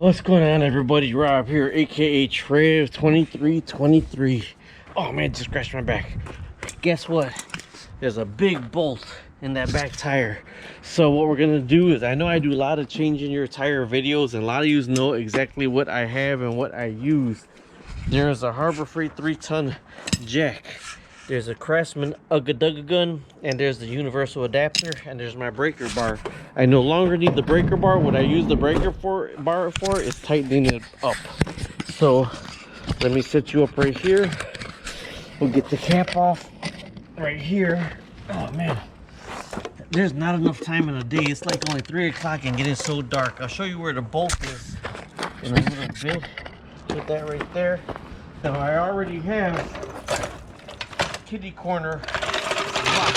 What's going on, everybody? Rob here, aka Trev2323. Oh man, just scratched my back. Guess what? There's a big bolt in that back tire. So what we're gonna do is, I know I do a lot of changing your tire videos, and a lot of you know exactly what I have and what I use. There's a Harbor Freight 3-ton jack. There's a Craftsman Ugga gun, and there's the universal adapter, and there's my breaker bar. I no longer need the breaker bar. What I use the breaker bar for is tightening it up. So let me set you up right here. We'll get the cap off right here. Oh man, there's not enough time in the day. It's like only 3 o'clock and getting so dark. I'll show you where the bolt is in a little bit. Put that right there. Now I already have kitty corner lock.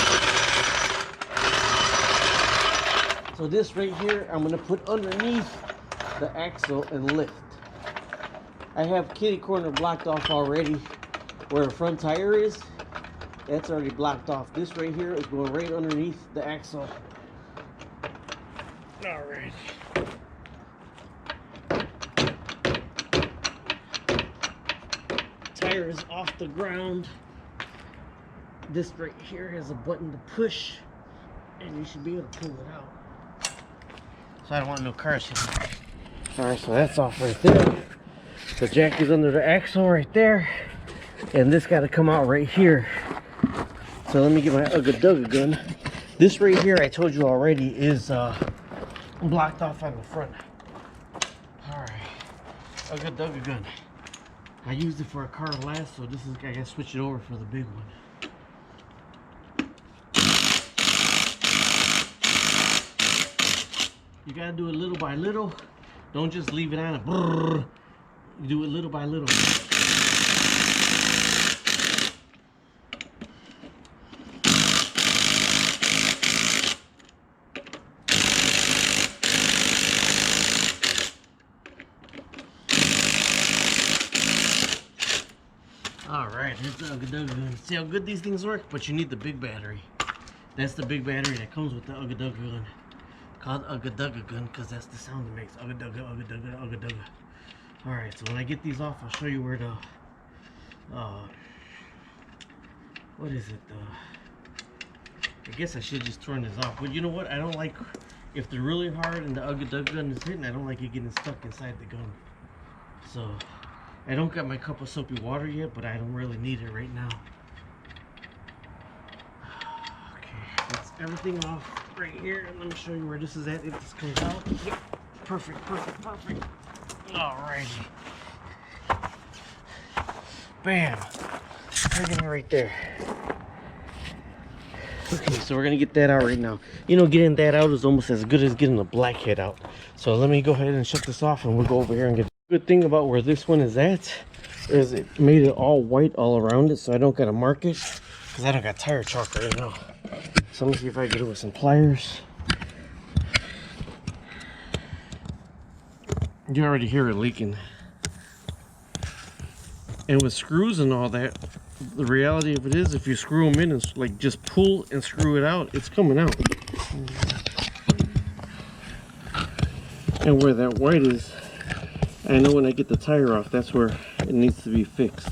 So this right here, I'm gonna put underneath the axle and lift. I have kitty corner blocked off already. Where the front tire is, that's already blocked off. This right here is going right underneath the axle. All right. Tire is off the ground. This right here has a button to push, and you should be able to pull it out. So I don't want no cars hitting. Alright, so that's off right there. The jack is under the axle right there, and this got to come out right here. So let me get my Ugga gun. This right here, I told you already, is blocked off on the front. Alright, Ugga gun. I used it for a car last, so this is, I gotta switch it over for the big one. You gotta do it little by little. Don't just leave it on and brrr. You do it little by little. Alright, here's the Ugga gun. See how good these things work? But you need the big battery. That's the big battery that comes with the Ugga gun. Called Ugga gun because that's the sound it makes. Ugga. Alright, so when I get these off, I'll show you where the what is it? I guess I should just turn this off. But you know what? I don't like, if they're really hard and the Ugga gun is hitting, I don't like it getting stuck inside the gun. So I don't got my cup of soapy water yet, but I don't really need it right now. Okay, that's everything off right here. Let me show you where this is at if this comes out. Yep. Perfect. Alrighty. Bam. Right there. Okay, so we're gonna get that out right now. You know, getting that out is almost as good as getting the blackhead out. So let me go ahead and shut this off, and we'll go over here and get. Good thing about where this one is at is it made it all white all around it, so I don't gotta mark it because I don't got tire chalk right now. So let me see if I can get it with some pliers. You already hear it leaking. And with screws and all that, the reality of it is, if you screw them in and like just pull and screw it out, it's coming out. And where that white is, I know when I get the tire off, that's where it needs to be fixed.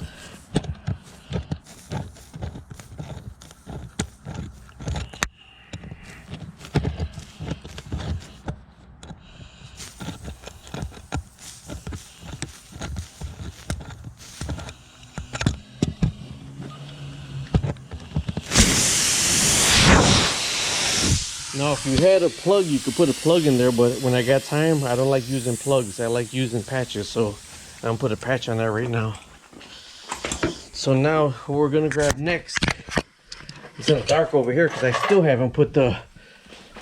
Now, if you had a plug, you could put a plug in there, but when I got time, I don't like using plugs. I like using patches, so I'm gonna put a patch on that right now. So now, what we're gonna grab next, it's in the dark over here because I still haven't put the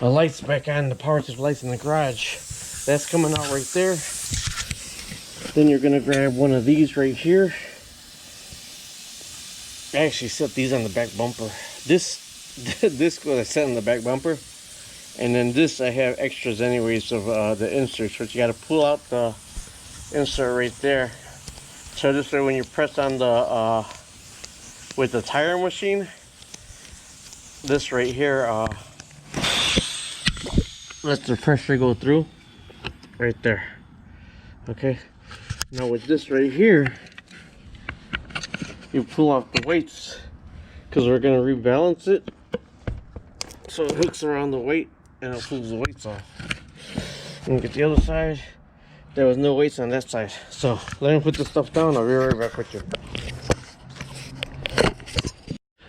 lights back on, the power tip lights in the garage. That's coming out right there. Then you're gonna grab one of these right here. I actually set these on the back bumper. This goes I set on the back bumper. And then this, I have extras anyways of the inserts, but you got to pull out the insert right there. So this way, when you press on the with the tire machine, this right here lets the pressure go through right there. Okay, now with this right here, you pull off the weights because we're going to rebalance it. So it hooks around the weight and it pulls the weights off. And get the other side. There was no weights on that side. So let me put this stuff down. I'll be right back with you.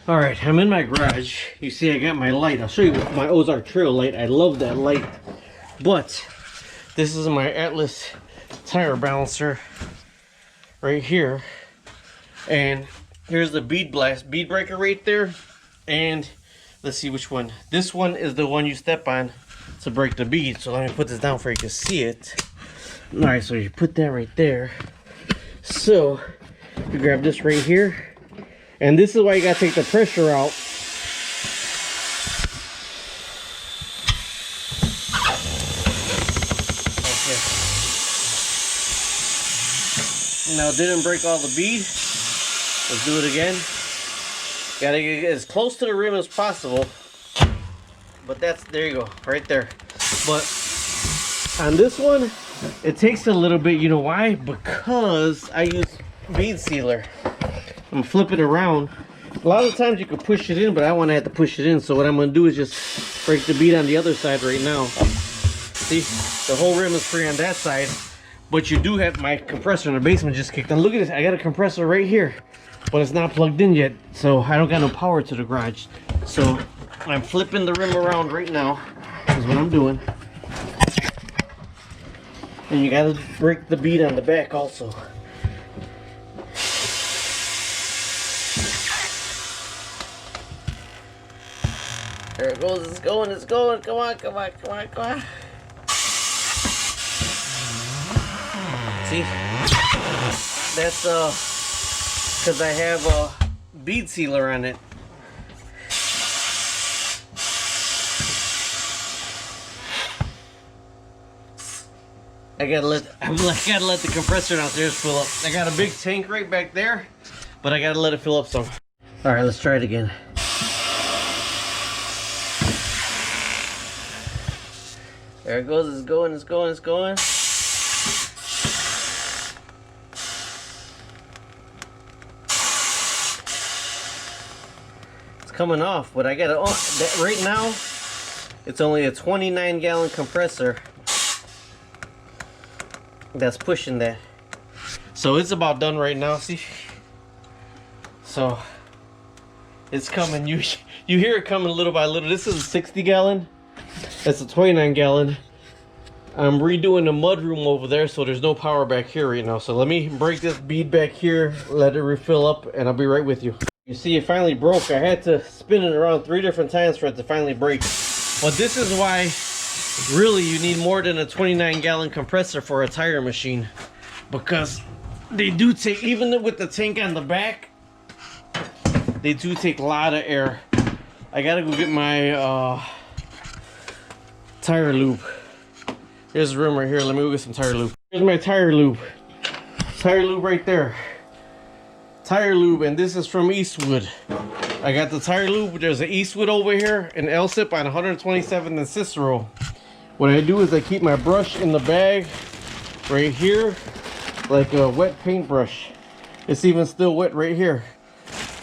Alright, I'm in my garage. You see I got my light. I'll show you my Ozark Trail light. I love that light. But this is my Atlas tire balancer right here. And here's the bead breaker right there. And let's see which one. This one is the one you step on to break the bead. So let me put this down so you can see it. Alright, so you put that right there. So you grab this right here. And this is why you gotta take the pressure out. Okay. Now it didn't break all the bead. Let's do it again. Gotta get as close to the rim as possible. But there you go, right there. But on this one, it takes a little bit. You know why? Because I use Bead Sealer. I'm gonna flip it around. A lot of times you can push it in, but I want to have to push it in. So what I'm gonna do is just break the bead on the other side right now. See, the whole rim is free on that side, but you do have my compressor in the basement just kicked on. Look at this, I got a compressor right here, but it's not plugged in yet, so I don't got no power to the garage. So I'm flipping the rim around right now. Is what I'm doing. And you gotta break the bead on the back also. There it goes, it's going, it's going. Come on, come on, come on, come on. See? That's because I have a bead sealer on it. I gotta let the compressor downstairs fill up. I got a big tank right back there, but I gotta let it fill up some. All right, let's try it again. There it goes, it's going, it's going, it's going. It's coming off, but I got it right now. It's only a 29-gallon compressor that's pushing that. So it's about done right now, see? So it's coming. You hear it coming little by little. This is a 60-gallon. That's a 29-gallon. I'm redoing the mudroom over there, so there's no power back here right now. So let me break this bead back here, let it refill up, and I'll be right with you. You see, it finally broke. I had to spin it around 3 different times for it to finally break. But this is why, really, you need more than a 29-gallon compressor for a tire machine. Because they do take, even with the tank on the back, they do take a lot of air. I gotta go get my tire lube. There's a room right here. Let me go get some tire lube. Here's my tire lube. Tire lube right there. Tire lube, and this is from Eastwood. I got the tire lube. There's an Eastwood over here, an L-Sip on 127 and Cicero. What I do is I keep my brush in the bag right here, like a wet paintbrush. It's even still wet right here.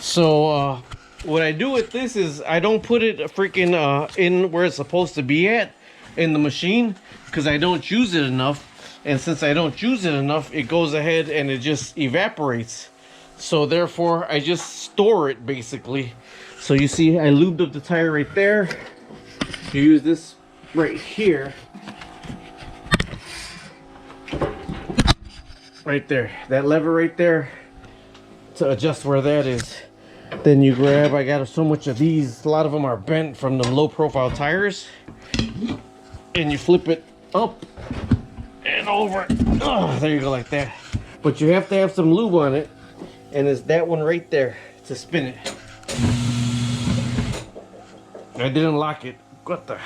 So what I do with this is I don't put it freaking in where it's supposed to be at in the machine, because I don't use it enough. And since I don't use it enough, it goes ahead and it just evaporates. So therefore I just store it basically. So you see I lubed up the tire right there. You use this right here, right there, that lever right there, to adjust where that is. Then you grab, I got so much of these, a lot of them are bent from the low profile tires, and you flip it up and over. Oh, there you go, like that. But you have to have some lube on it, and it's that one right there to spin it. I didn't lock it. What the?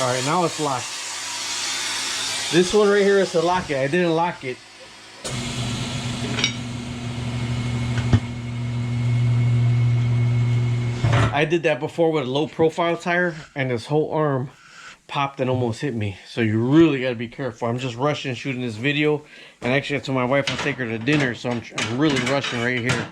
All right, now it's locked. This one right here is to lock it. I didn't lock it. I did that before with a low profile tire, and this whole arm popped and almost hit me. So you really got to be careful. I'm just rushing shooting this video, and actually I told my wife I'll take her to dinner, so I'm really rushing right here.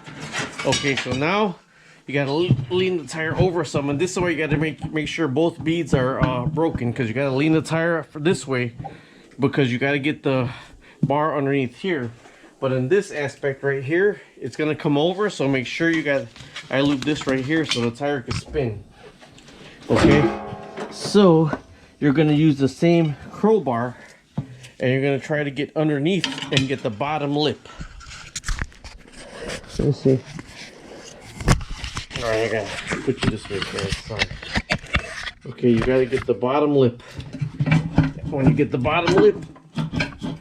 Okay, so now you got to lean the tire over some, and this way you got to make sure both beads are broken, because you got to lean the tire for this way, because you got to get the bar underneath here. But in this aspect right here, it's going to come over, so make sure you got, I loop this right here so the tire can spin. Okay, so you're going to use the same crowbar, and you're going to try to get underneath and get the bottom lip. Let's see. All right, I got to put you this way, guys. Sorry. Okay, you got to get the bottom lip. When you get the bottom lip,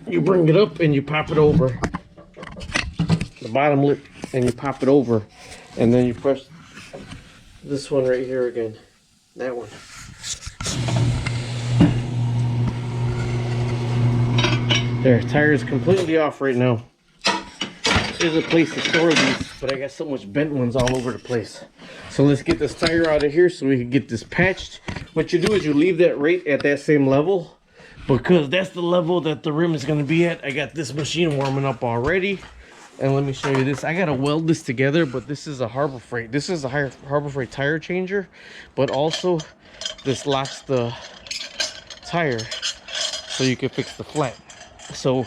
you bring it up and you pop it over. The bottom lip, and you pop it over, and then you press this one right here again. That one. There, tire is completely off right now. There's a place to store these, but I got so much bent ones all over the place. So let's get this tire out of here so we can get this patched. What you do is you leave that right at that same level, because that's the level that the rim is going to be at. I got this machine warming up already. And let me show you this. I gotta weld this together, but this is a Harbor Freight. This is a Harbor Freight tire changer, but also this locks the tire so you can fix the flat. So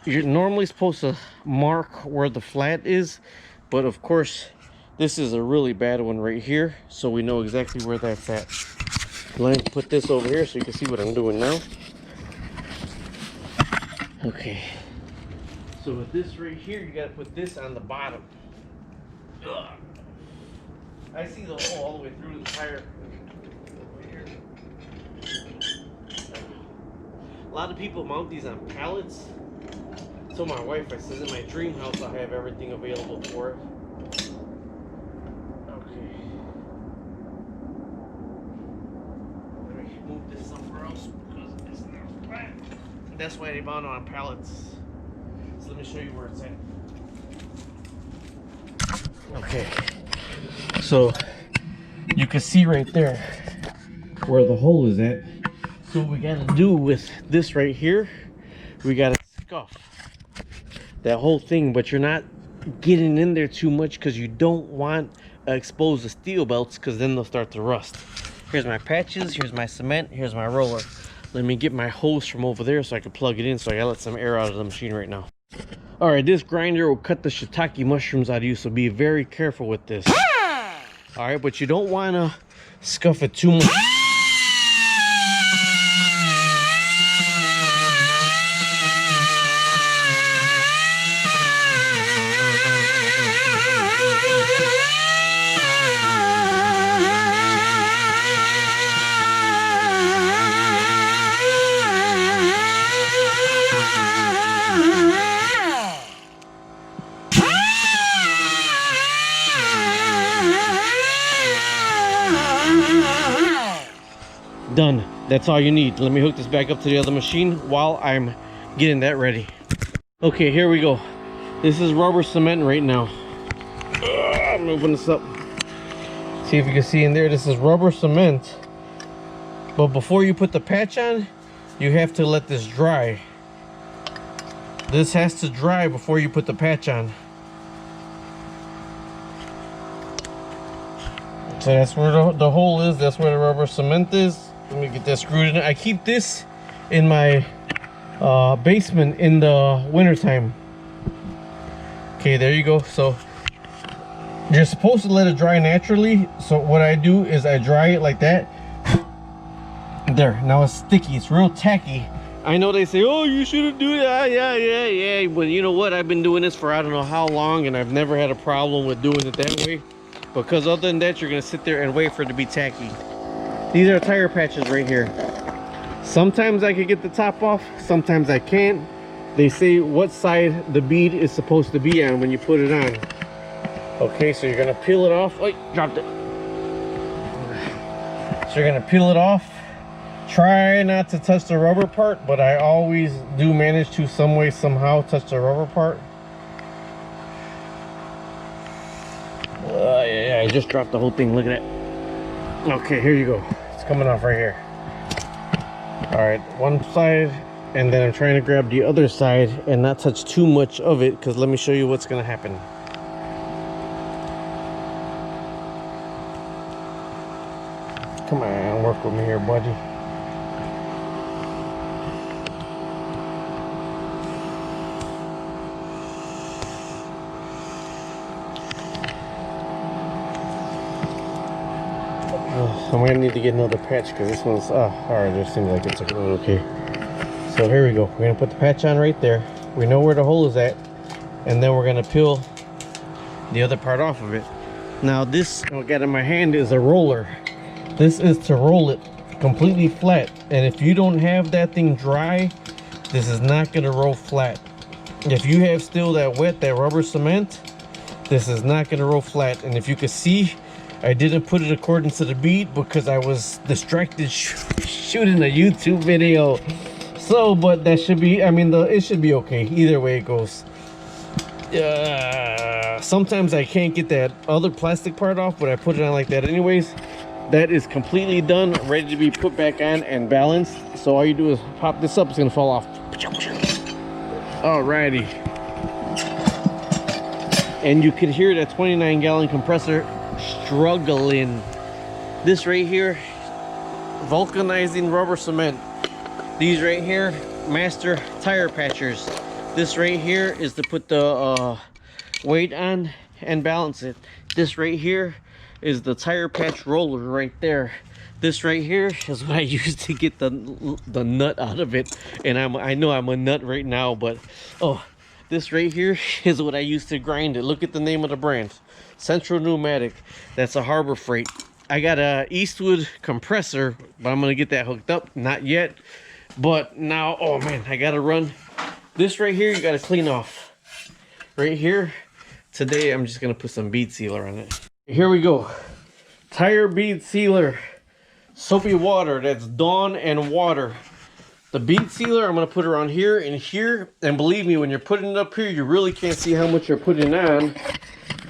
you're normally supposed to mark where the flat is, but of course this is a really bad one right here, so we know exactly where that's at. Let me put this over here so you can see what I'm doing now. Okay. So with this right here, you gotta put this on the bottom. Ugh. I see the hole all the way through the tire. Over here. A lot of people mount these on pallets. I told my wife, I said in my dream house I have everything available for it. Okay. Let me move this somewhere else because it's not flat. That's why they mount on pallets. Let me show you where it's at. Okay, so you can see right there where the hole is at. So what we got to do with this right here, we got to scuff that whole thing, but you're not getting in there too much because you don't want to expose the steel belts, because then they'll start to rust. Here's my patches, here's my cement, here's my roller. Let me get my hose from over there so I can plug it in, so I gotta let some air out of the machine right now. All right, this grinder will cut the shiitake mushrooms out of you, so be very careful with this. All right, but you don't want to scuff it too much. Done. That's all you need. Let me hook this back up to the other machine while I'm getting that ready. Okay, here we go. This is rubber cement right now. I'm moving this up. See if you can see in there, this is rubber cement. But before you put the patch on, you have to let this dry. This has to dry before you put the patch on. So that's where the hole is. That's where the rubber cement is. Let me get that screwed in. I keep this in my basement in the wintertime. Okay, there you go. So you're supposed to let it dry naturally. So what I do is I dry it like that. There, now it's sticky. It's real tacky. I know they say, oh, you shouldn't do that. Yeah. But you know what? I've been doing this for I don't know how long, and I've never had a problem with doing it that way. Because other than that, you're going to sit there and wait for it to be tacky. These are tire patches right here. Sometimes I can get the top off, sometimes I can't. They say what side the bead is supposed to be on when you put it on. Okay, so you're gonna peel it off. Oh, dropped it. So you're gonna peel it off. Try not to touch the rubber part, but I always do manage to some way, somehow touch the rubber part. Yeah, I just dropped the whole thing. Look at that. Okay, here you go. It's coming off right here. All right, one side, and then I'm trying to grab the other side and not touch too much of it, because let me show you what's gonna happen. Come on, work with me here, buddy. I'm gonna need to get another patch because this one's alright, it seems like it's okay. So here we go. We're gonna put the patch on right there. We know where the hole is at, and then we're gonna peel the other part off of it. Now this I got in my hand is a roller. This is to roll it completely flat, and if you don't have that thing dry, this is not gonna roll flat. If you have still that wet, that rubber cement, this is not gonna roll flat. And if you can see, I didn't put it according to the bead because I was distracted shooting a YouTube video. So, but that should be, I mean, it should be okay. Either way it goes. Sometimes I can't get that other plastic part off, but I put it on like that anyways. That is completely done, ready to be put back on and balanced. So all you do is pop this up, it's gonna fall off. Alrighty. And you can hear that 29-gallon compressor struggling. This right here, vulcanizing rubber cement. These right here, master tire patchers. This right here is to put the weight on and balance it. This right here is the tire patch roller right there. This right here is what I use to get the nut out of it. And I know I'm a nut right now, but this right here is what I use to grind it. Look at the name of the brand, Central Pneumatic. That's a Harbor Freight. I got a Eastwood compressor, but I'm gonna get that hooked up. Not yet, but now, oh man, I gotta run. This right here, you gotta clean off. Right here, today I'm just gonna put some bead sealer on it. Here we go. Tire bead sealer, soapy water. That's Dawn and water. The bead sealer, I'm gonna put it around here and here. And believe me, when you're putting it up here, you really can't see how much you're putting on.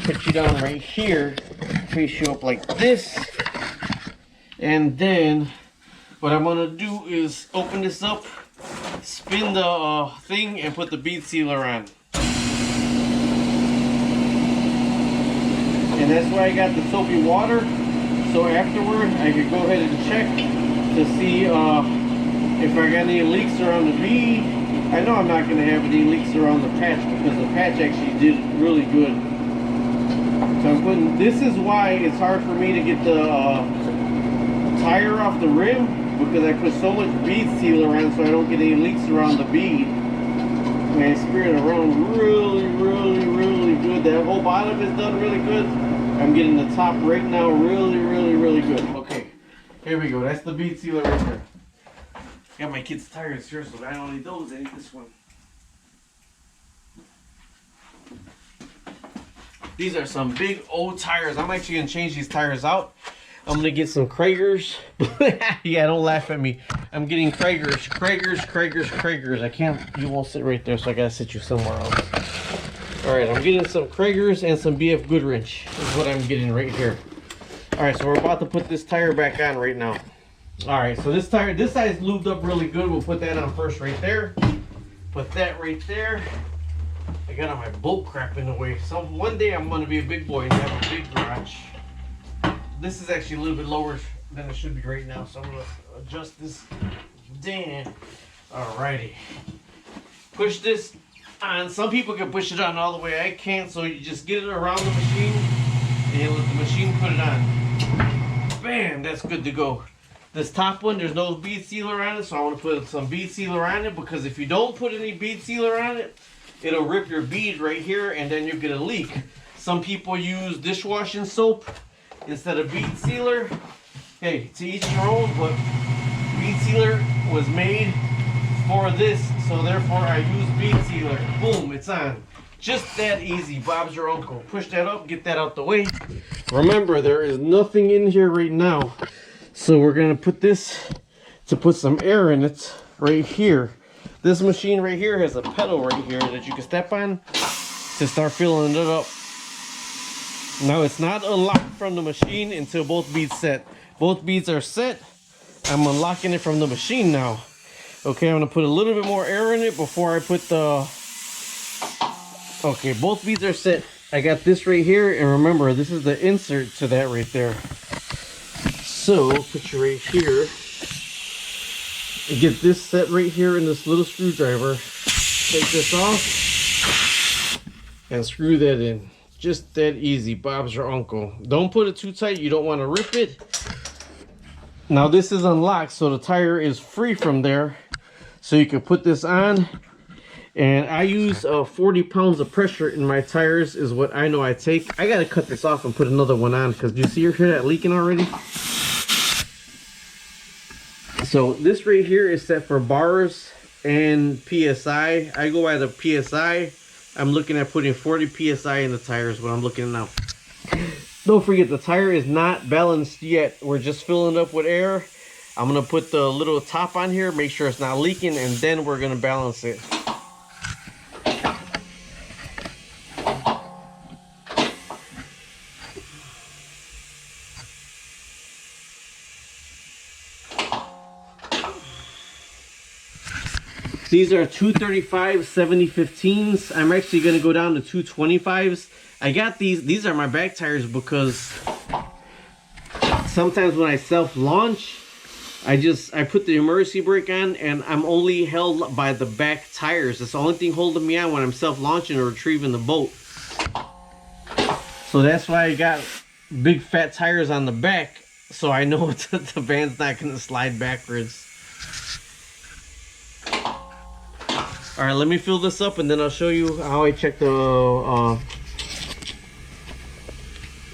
Put you down right here, face you up like this. And then what I'm gonna do is open this up, spin the thing, and put the bead sealer on. And that's why I got the soapy water. So afterward, I could go ahead and check to see if I got any leaks around the bead. I know I'm not going to have any leaks around the patch because the patch actually did really good. So I'm putting, this is why it's hard for me to get the tire off the rim, because I put so much bead sealer on so I don't get any leaks around the bead. And I smear it around really, really, really good. That whole bottom is done really good. I'm getting the top right now really, really, really good. Okay, here we go. That's the bead sealer right there. Got my kids' tires here, so I don't need those. I need this one. These are some big old tires. I'm actually gonna change these tires out. I'm gonna get some Kragers. Yeah, don't laugh at me. I'm getting Kragers. I can't, you won't sit right there, so I gotta sit you somewhere else. Alright, I'm getting some Kragers and some BF Goodwrench is what I'm getting right here. Alright, so we're about to put this tire back on right now. Alright, so this tire, this side's lubed up really good. We'll put that on first right there. Put that right there. I got all my bolt crap in the way. So one day I'm gonna be a big boy and have a big garage. This is actually a little bit lower than it should be right now, so I'm gonna adjust this down. Alrighty. Push this on. Some people can push it on all the way. I can't, so you just get it around the machine and let the machine put it on. Bam, that's good to go. This top one, there's no bead sealer on it, so I want to put some bead sealer on it, because if you don't put any bead sealer on it, it'll rip your bead right here and then you'll get a leak. Some people use dishwashing soap instead of bead sealer. Hey, to each your own, but bead sealer was made for this, so therefore I use bead sealer. Boom, it's on. Just that easy. Bob's your uncle. Push that up, get that out the way. Remember, there is nothing in here right now, so we're gonna put this to put some air in it right here. This machine right here has a pedal right here that you can step on to start filling it up. Now it's not unlocked from the machine until both beads set. Both beads are set. I'm unlocking it from the machine now. Okay, I'm gonna put a little bit more air in it before I put the... Okay, both beads are set. I got this right here, and remember, this is the insert to that right there. So, put you right here. And get this set right here in this little screwdriver. Take this off. And screw that in. Just that easy. Bob's your uncle. Don't put it too tight. You don't want to rip it. Now, this is unlocked, so the tire is free from there. So you can put this on. And I use 40 pounds of pressure in my tires is what I know I take. I gotta cut this off and put another one on because do you see hear that leaking already? So this right here is set for bars and PSI. I go by the PSI. I'm looking at putting 40 PSI in the tires when I'm looking at now. Don't forget the tire is not balanced yet. We're just filling it up with air. I'm gonna put the little top on here, make sure it's not leaking, and then we're gonna balance it. These are 235 70-15s. I'm actually going to go down to 225s. I got these are my back tires because sometimes when I self-launch, I put the emergency brake on and I'm only held by the back tires. That's the only thing holding me on when I'm self-launching or retrieving the boat. So that's why I got big fat tires on the back, so I know that the van's not going to slide backwards. All right, let me fill this up and then I'll show you how I check the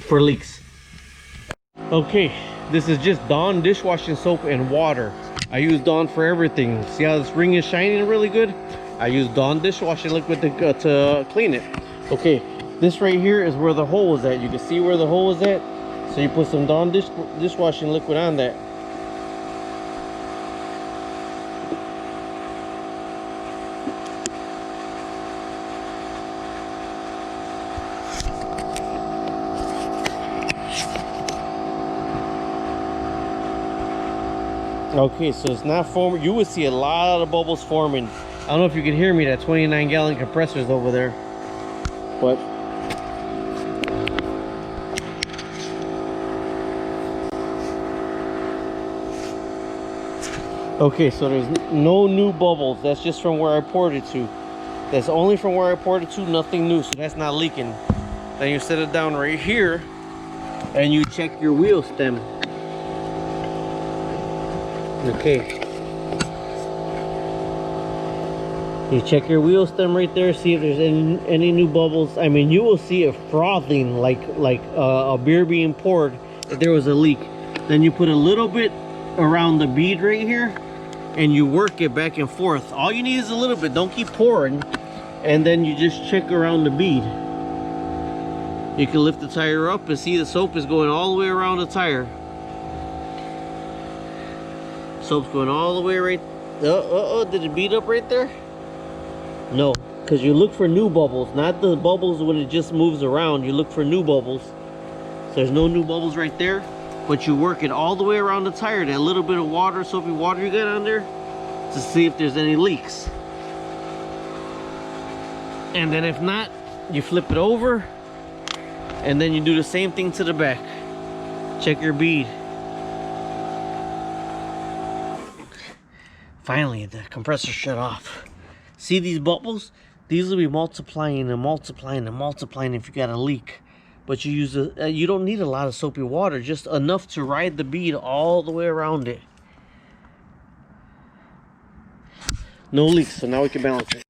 for leaks. Okay, this is just Dawn dishwashing soap and water. I use Dawn for everything. See how this ring is shining really good? I use Dawn dishwashing liquid to clean it. Okay, this right here is where the hole is at. You can see where the hole is at. So you put some Dawn dishwashing liquid on that. Okay, so it's not forming. You would see a lot of bubbles forming. I don't know if you can hear me, that 29-gallon compressor's over there. But okay, so there's no new bubbles. That's just from where I poured it to. That's only from where I poured it to, nothing new, so that's not leaking. Then you set it down right here and you check your wheel stem. Okay, you check your wheel stem right there, see if there's any new bubbles. I mean, you will see it frothing like a beer being poured if there was a leak. Then you put a little bit around the bead right here and you work it back and forth. All you need is a little bit, don't keep pouring. And then you just check around the bead. You can lift the tire up and see the soap is going all the way around the tire. Soap's going all the way right. Did it bead up right there? No, because you look for new bubbles, not the bubbles when it just moves around. You look for new bubbles. So there's no new bubbles right there, but you work it all the way around the tire. That little bit of water, soapy water you got on there, to see if there's any leaks. And then if not, you flip it over, and then you do the same thing to the back. Check your bead. Finally, the compressor shut off. See these bubbles? These will be multiplying and multiplying and multiplying if you got a leak. But you use you don't need a lot of soapy water, just enough to ride the bead all the way around it. No leaks, so now we can balance it.